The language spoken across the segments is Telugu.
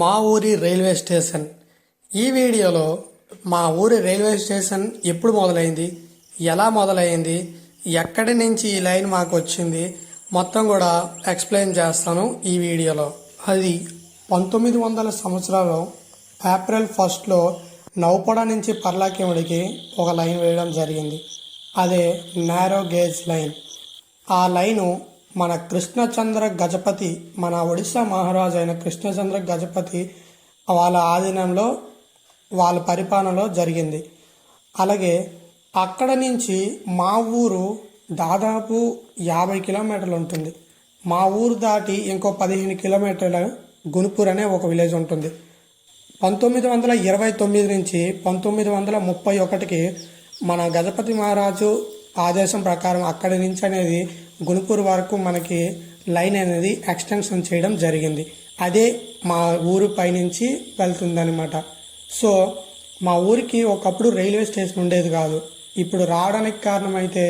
మా ఊరి రైల్వే స్టేషన్. ఈ వీడియోలో మా ఊరి రైల్వే స్టేషన్ ఎప్పుడు మొదలైంది, ఎలా మొదలైంది, ఎక్కడి నుంచి ఈ లైన్ మాకు వచ్చింది మొత్తం కూడా ఎక్స్ప్లెయిన్ చేస్తాను ఈ వీడియోలో. అది 1900 సంవత్సరాలు ఏప్రిల్ 1లో నౌపడ నుంచి పర్లాకిముడికి ఒక లైన్ వేయడం జరిగింది. అదే నేరో గేజ్ లైన్. ఆ లైను మన కృష్ణచంద్ర గజపతి, మన ఒడిశా మహారాజు అయిన కృష్ణచంద్ర గజపతి వాళ్ళ ఆధీనంలో, వాళ్ళ పరిపాలనలో జరిగింది. అలాగే అక్కడ నుంచి మా ఊరు దాదాపు 50 కిలోమీటర్లు ఉంటుంది. మా ఊరు దాటి ఇంకో 15 కిలోమీటర్ల గునుపూర్ అనే ఒక విలేజ్ ఉంటుంది. 1929 నుంచి 1931కి మన గజపతి మహారాజు ఆదేశం ప్రకారం అక్కడి నుంచి అనేది గునుపూర్ వరకు మనకి లైన్ అనేది ఎక్స్టెన్షన్ చేయడం జరిగింది. అదే మా ఊరు పైనుంచి వెళ్తుందనమాట. సో మా ఊరికి ఒకప్పుడు రైల్వే స్టేషన్ ఉండేది కాదు. ఇప్పుడు రావడానికి కారణమైతే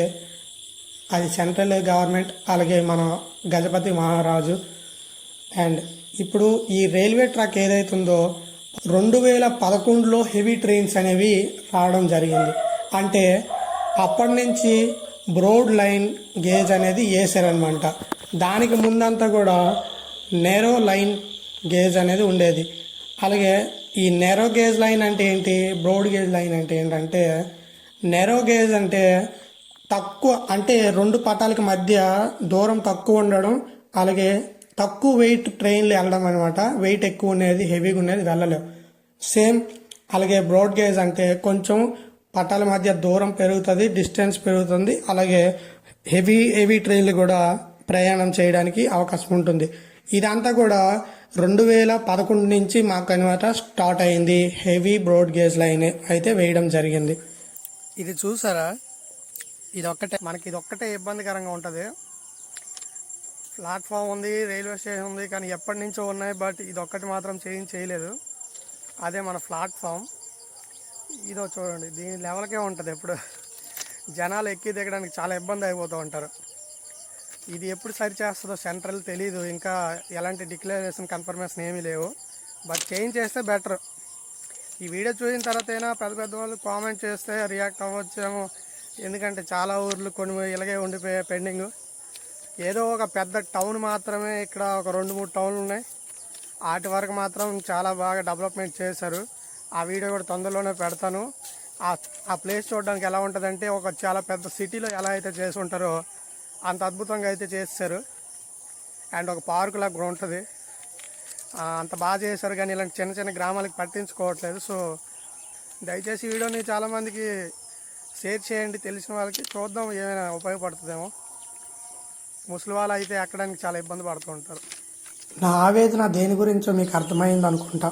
అది సెంట్రల్ గవర్నమెంట్, అలాగే మన గజపతి మహారాజు. అండ్ ఇప్పుడు ఈ రైల్వే ట్రాక్ ఏదైతుందో 2011లో హెవీ ట్రైన్స్ అనేవి రావడం జరిగింది. అంటే అప్పటి నుంచి బ్రోడ్ లైన్ గేజ్ అనేది వేసారనమాట. దానికి ముందంతా కూడా నేరో లైన్ గేజ్ అనేది ఉండేది. అలాగే ఈ నేరో గేజ్ లైన్ అంటే ఏంటి, బ్రోడ్ గేజ్ లైన్ అంటే ఏంటంటే, నేరో గేజ్ అంటే తక్కువ, అంటే రెండు పట్టాలకి మధ్య దూరం తక్కువ ఉండడం, అలాగే తక్కువ వెయిట్ ట్రైన్లు వెళ్ళడం అనమాట. వెయిట్ ఎక్కువ ఉండేది, హెవీగా ఉండేది వెళ్ళలేవు. సేమ్ అలాగే బ్రాడ్ గేజ్ అంటే కొంచెం పట్టాల మధ్య దూరం పెరుగుతుంది, డిస్టెన్స్ పెరుగుతుంది, అలాగే హెవీ ట్రైన్లు కూడా ప్రయాణం చేయడానికి అవకాశం ఉంటుంది. ఇదంతా కూడా 2011 నుంచి మాకు అనమాట స్టార్ట్ అయింది. హెవీ బ్రాడ్ గేజ్ లైన్ అయితే వేయడం జరిగింది. ఇది చూసారా, మనకి ఇదొక్కటే ఇబ్బందికరంగా ఉంటుంది. ప్లాట్ఫామ్ ఉంది, రైల్వే స్టేషన్ ఉంది, కానీ ఎప్పటి నుంచో ఉన్నాయి. బట్ ఇదొక్కటి మాత్రం చేయలేదు. అదే మన ప్లాట్ఫామ్. ఇదో చూడండి, దీని లెవెల్కే ఉంటుంది. ఎప్పుడు జనాలు ఎక్కి దిగడానికి చాలా ఇబ్బంది అయిపోతూ ఉంటారు. ఇది ఎప్పుడు సరి చేస్తుందో సెంట్రల్ తెలీదు. ఇంకా ఎలాంటి డిక్లరేషన్ కన్ఫర్మేషన్ ఏమీ లేవు. బట్ చేంజ్ చేస్తే బెటర్. ఈ వీడియో చూసిన తర్వాత అయినా పెద్ద వాళ్ళు కామెంట్ చేస్తే రియాక్ట్ అవ్వచ్చేమో. ఎందుకంటే చాలా ఊర్లు కొన్ని ఇలాగే ఉండిపోయాయి పెండింగ్. ఏదో ఒక పెద్ద టౌన్ మాత్రమే, ఇక్కడ ఒక 2-3 టౌన్లు ఉన్నాయి. వాటి వరకు మాత్రం చాలా బాగా డెవలప్మెంట్ చేశారు. ఆ వీడియో కూడా తొందరలోనే పెడతాను. ఆ ప్లేస్ చూడడానికి ఎలా ఉంటుందంటే, ఒక చాలా పెద్ద సిటీలో ఎలా అయితే చేసి ఉంటారో అంత అద్భుతంగా అయితే చేస్తారు. అండ్ ఒక పార్కు లాగా కూడా ఉంటుంది. అంత బాగా చేశారు. కానీ ఇలాంటి చిన్న చిన్న గ్రామాలకు పట్టించుకోవట్లేదు. సో దయచేసి వీడియోని చాలామందికి షేర్ చేయండి, తెలిసిన వాళ్ళకి. చూద్దాం ఏమైనా ఉపయోగపడుతుందేమో. ముసలి వాళ్ళు అయితే ఎక్కడానికి చాలా ఇబ్బంది పడుతూ ఉంటారు. నా ఆవేదన దేని గురించో మీకు అర్థమైంది అనుకుంటా.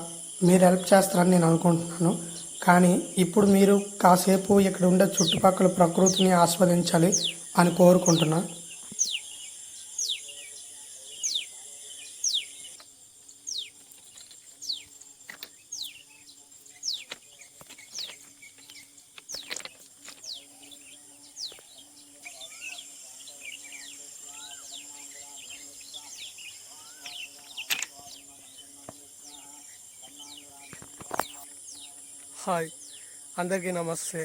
మీరు హెల్ప్ చేస్తారని నేను అనుకుంటున్నాను. కానీ ఇప్పుడు మీరు కాసేపు ఇక్కడ ఉండే చుట్టుపక్కల ప్రకృతిని ఆస్వాదించాలి అని కోరుకుంటున్నా. హాయ్, అందరికీ నమస్తే.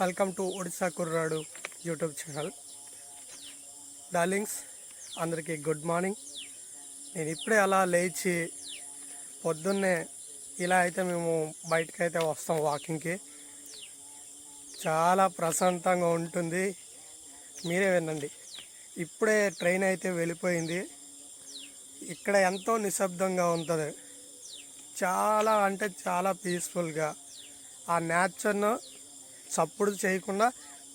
వెల్కమ్ టు ఒడిశా కుర్రాడు యూట్యూబ్ ఛానల్. డార్లింగ్స్, అందరికీ గుడ్ మార్నింగ్. నేను ఇప్పుడే అలా లేచి పొద్దున్నే ఇలా అయితే మేము బయటకైతే వస్తాం వాకింగ్కి. చాలా ప్రశాంతంగా ఉంటుంది. మీరే వినండి. ఇప్పుడే ట్రైన్ అయితే వెళ్ళిపోయింది. ఇక్కడ ఎంతో నిశ్శబ్దంగా ఉంటుంది. చాలా అంటే చాలా పీస్ఫుల్గా ఆ నేచర్ను చప్పుడు చేయకుండా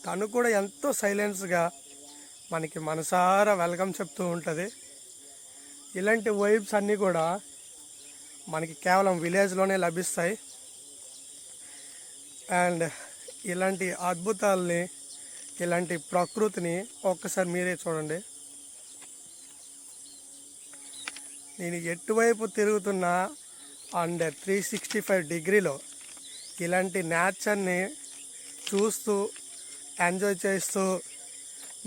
తను కూడా ఎంతో సైలెన్స్గా మనకి మనసారా వెల్కమ్ చెప్తూ ఉంటుంది. ఇలాంటి వైబ్స్ అన్నీ కూడా మనకి కేవలం విలేజ్లోనే లభిస్తాయి. అండ్ ఇలాంటి అద్భుతాలని, ఇలాంటి ప్రకృతిని ఒక్కసారి మీరే చూడండి. నేను ఎటువైపు తిరుగుతున్నా అండ్ 365 డిగ్రీలో ఇలాంటి నేచర్ని చూస్తూ ఎంజాయ్ చేస్తూ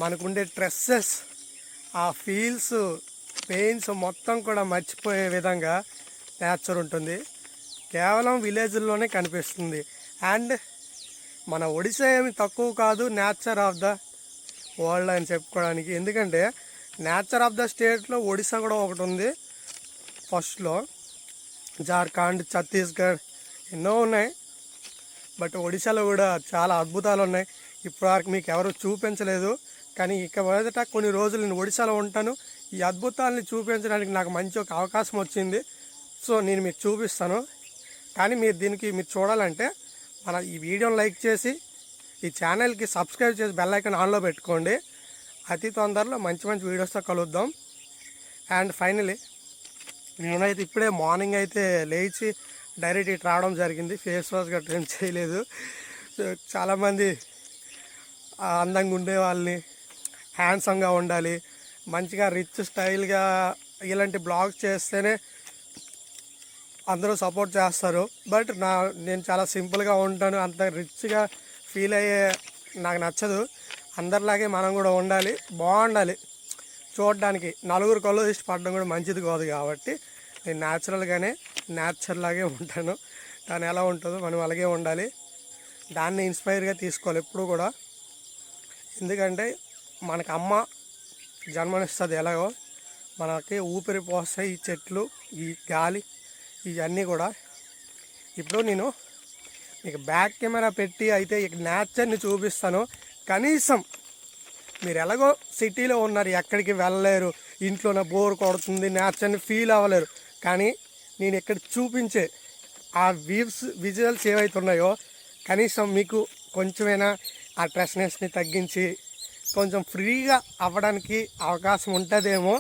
మనకుండే స్ట్రెస్సెస్, ఆ ఫీల్స్, పెయిన్స్ మొత్తం కూడా మర్చిపోయే విధంగా నేచర్ ఉంటుంది. కేవలం విలేజ్లోనే కనిపిస్తుంది. అండ్ మన ఒడిశా ఏమి తక్కువ కాదు నేచర్ ఆఫ్ ద వరల్డ్ అని చెప్పుకోవడానికి. ఎందుకంటే నేచర్ ఆఫ్ ద స్టేట్లో ఒడిశా కూడా ఒకటి ఉంది. ఫస్ట్లో జార్ఖండ్, ఛత్తీస్గఢ్ ఎన్నో ఉన్నాయి. బట్ ఒడిశాలో కూడా చాలా అద్భుతాలు ఉన్నాయి. ఇప్పటివరకు మీకు ఎవరు చూపించలేదు. కానీ ఇక మొదట కొన్ని రోజులు నేను ఒడిశాలో ఉంటాను. ఈ అద్భుతాలని చూపించడానికి నాకు మంచి ఒక అవకాశం వచ్చింది. సో నేను మీకు చూపిస్తాను. కానీ మీరు దీనికి మీరు చూడాలంటే మన ఈ వీడియోని లైక్ చేసి ఈ ఛానల్కి సబ్స్క్రైబ్ చేసి బెల్ ఐకాన్ ఆన్లో పెట్టుకోండి. అతి తొందరలో మంచి మంచి వీడియోస్తో కలుద్దాం. అండ్ ఫైనలీ నేనైతే ఇప్పుడే మార్నింగ్ అయితే లేచి డైరెక్ట్ ఇటు రావడం జరిగింది. ఫేస్ వాష్ గట్రా ఏం చేయలేదు. చాలామంది అందంగా ఉండే వాళ్ళని, హ్యాండ్సమ్గా ఉండాలి, మంచిగా రిచ్ స్టైల్గా ఇలాంటి బ్లాగ్స్ చేస్తేనే అందరూ సపోర్ట్ చేస్తారు. బట్ నేను చాలా సింపుల్గా ఉంటాను. అంత రిచ్గా ఫీల్ అయ్యే నాకు నచ్చదు. అందరిలాగే మనం కూడా ఉండాలి, బాగుండాలి చూడడానికి. నలుగురు కళ్ళు ఇష్టపడడం కూడా మంచిది కాదు. కాబట్టి నేను న్యాచురల్గానే న్యాచురల్లాగే ఉంటాను. దాని ఎలా ఉంటుందో మనం అలాగే ఉండాలి. దాన్ని ఇన్స్పైర్గా తీసుకోవాలి ఎప్పుడు కూడా. ఎందుకంటే మనకు అమ్మ జన్మనిస్తుంది ఎలాగో మనకి ఊపిరి పోస్తాయి ఈ చెట్లు, ఈ గాలి, ఇవన్నీ కూడా. ఇప్పుడు నేను మీకు బ్యాక్ కెమెరా పెట్టి అయితే ఇక నేచర్ని చూపిస్తాను. కనీసం మీరు ఎలాగో సిటీలో ఉన్నారు, ఎక్కడికి వెళ్ళలేరు, ఇంట్లోనే బోర్ కొడుతుంది, నేచర్ని ఫీల్ అవ్వలేరు. కానీ నేను ఇక్కడ చూపించే ఆ విజువల్స్ ఏవైతే ఉన్నాయో కనీసం మీకు కొంచెమైనా ఆ స్ట్రెస్నెస్ని తగ్గించి కొంచెం ఫ్రీగా అవ్వడానికి అవకాశం ఉంటుందేమో.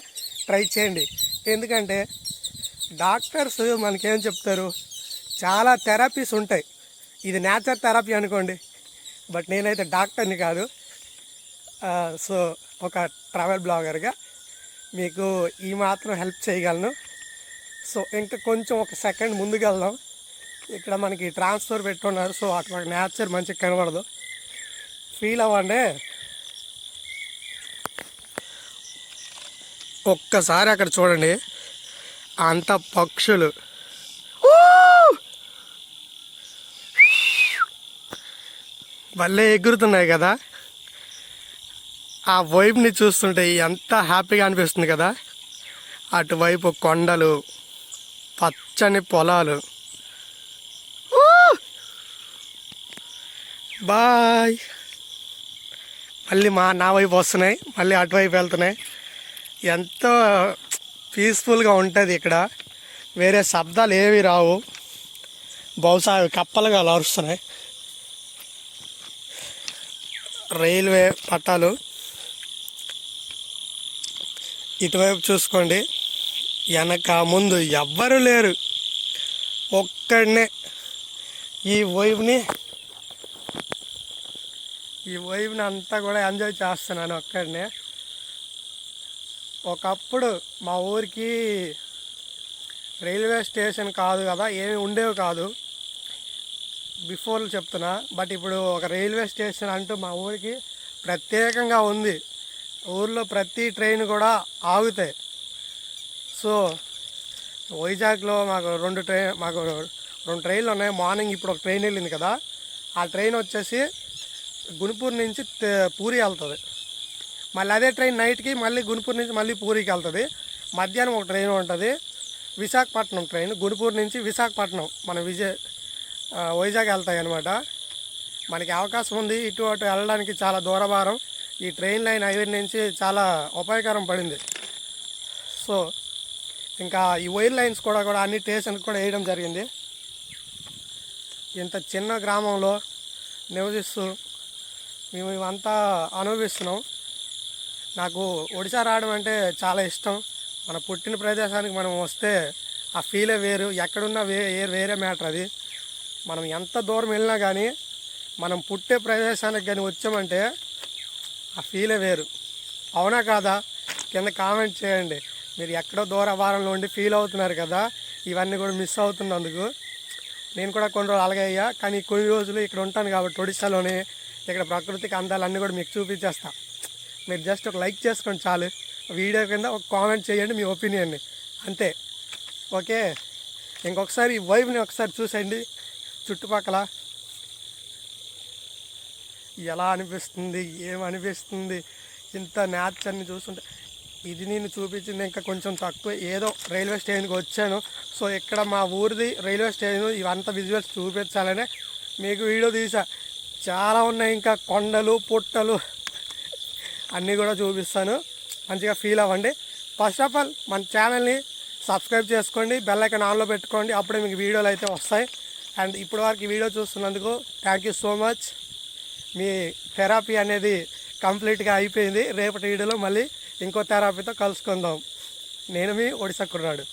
ట్రై చేయండి. ఎందుకంటే డాక్టర్స్ మనకేం చెప్తారు, చాలా థెరపీస్ ఉంటాయి. ఇది నేచర్ థెరపీ అనుకోండి. బట్ నేనైతే డాక్టర్ని కాదు. సో ఒక ట్రావెల్ బ్లాగర్గా మీకు ఈ మాత్రం హెల్ప్ చేయగలను. సో ఇంకా కొంచెం ఒక సెకండ్ ముందుకు వెళ్దాం. ఇక్కడ మనకి ట్రాన్స్ఫర్ పెట్టున్నారు. సో అక్కడ నేచర్ మంచిగా కనబడదు. ఫీల్ అవ్వండి. ఒక్కసారి అక్కడ చూడండి, అంత పక్షులు భలే ఎగురుతున్నాయి కదా. ఆ వైపుని చూస్తుంటే ఎంత హ్యాపీగా అనిపిస్తుంది కదా. అటువైపు కొండలు, పచ్చని పొలాలు. బాయ్. మళ్ళీ నా వైపు వస్తున్నాయి, మళ్ళీ అటువైపు వెళ్తున్నాయి. ఎంతో పీస్ఫుల్గా ఉంటుంది ఇక్కడ. వేరే శబ్దాలు ఏవి రావు. బహుశా అవి కప్పలుగా అరుస్తున్నాయి. రైల్వే పట్టాలు. ఇటువైపు చూసుకోండి, వెనక ముందు ఎవ్వరు లేరు, ఒక్కడనే. ఈ వైపుని అంతా కూడా ఎంజాయ్ చేస్తున్నాను ఒక్కడనే. ఒకప్పుడు మా ఊరికి రైల్వే స్టేషన్ కాదు కదా, ఏమి ఉండేవి కాదు బిఫోర్ చెప్తున్నా. బట్ ఇప్పుడు ఒక రైల్వే స్టేషన్ అంటూ మా ఊరికి ప్రత్యేకంగా ఉంది. ఊర్లో ప్రతి ట్రైన్ కూడా ఆగుతాయి. సో వైజాగ్లో మాకు రెండు ట్రైన్లు ఉన్నాయి. మార్నింగ్ ఇప్పుడు ఒక ట్రైన్ వెళ్ళింది కదా, ఆ ట్రైన్ వచ్చేసి గుంటూరు నుంచి పూరి వెళ్తుంది. మళ్ళీ అదే ట్రైన్ నైట్కి మళ్ళీ గుంటూరు నుంచి మళ్ళీ పూరికి వెళ్తుంది. మధ్యాహ్నం ఒక ట్రైన్ ఉంటుంది, విశాఖపట్నం ట్రైన్. గుంటూరు నుంచి విశాఖపట్నం మన వైజాగ్ వెళ్తాయి అన్నమాట. మనకి అవకాశం ఉంది ఇటు అటు వెళ్ళడానికి. చాలా దూరభారం. ఈ ట్రైన్ లైన్ హైవే నుంచి చాలా ఉపయోగకరం పడింది. సో ఇంకా ఈ వైర్ లైన్స్ కూడా అన్ని స్టేషన్కి కూడా వేయడం జరిగింది. ఇంత చిన్న గ్రామంలో నివసిస్తూ మేము ఇవంతా అనుభవిస్తున్నాం. నాకు ఒడిశా రావడం అంటే చాలా ఇష్టం. మన పుట్టిన ప్రదేశానికి మనం వస్తే ఆ ఫీలే వేరు. ఎక్కడున్నా వేరే మ్యాటర్ అది. మనం ఎంత దూరం వెళ్ళినా కానీ మనం పుట్టే ప్రదేశానికి కానీ వచ్చామంటే ఆ ఫీలే వేరు. అవునా కాదా? కింద కామెంట్ చేయండి. మీరు ఎక్కడో దూరవారంలో ఉండి ఫీల్ అవుతున్నారు కదా, ఇవన్నీ కూడా మిస్ అవుతున్నందుకు. నేను కూడా కొన్ని రోజులు అలాగే అయ్యా. కానీ కొన్ని రోజులు ఇక్కడ ఉంటాను కాబట్టి ఒడిశాలోనే ఇక్కడ ప్రకృతికి అందాలన్నీ కూడా మీకు చూపించేస్తా. మీరు జస్ట్ ఒక లైక్ చేసుకోండి చాలు. వీడియో కింద ఒక కామెంట్ చేయండి మీ ఒపీనియన్ని, అంతే. ఓకే, ఇంకొకసారి ఈ వైపుని ఒకసారి చూసేయండి, చుట్టుపక్కల ఎలా అనిపిస్తుంది, ఏమనిపిస్తుంది ఇంత నేచర్ని చూస్తుంటే. ఇది నేను చూపించింది ఇంకా కొంచెం తక్కువ, ఏదో రైల్వే స్టేషన్కి వచ్చాను. సో ఇక్కడ మా ఊరిది రైల్వే స్టేషన్ ఇవంతా విజువల్స్ చూపించాలనే మీకు వీడియో తీసా. చాలా ఉన్నాయి, ఇంకా కొండలు పుట్టలు అన్నీ కూడా చూపిస్తాను, మంచిగా ఫీల్ అవ్వండి. ఫస్ట్ ఆఫ్ ఆల్ మన ఛానల్ని సబ్స్క్రైబ్ చేసుకోండి, బెల్ ఐకాన్ ఆన్లో పెట్టుకోండి, అప్పుడే మీకు వీడియోలు అయితే వస్తాయి. అండ్ ఇప్పటి వరకు ఈ వీడియో చూస్తున్నందుకు థ్యాంక్ యూ సో మచ్. మీ థెరపీ అనేది కంప్లీట్గా అయిపోయింది. రేపటి వీడియోలో మళ్ళీ ఇంకో థెరపీతో కలుసుకుందాం. నేను మీ ఒడిశా కుర్రాడు.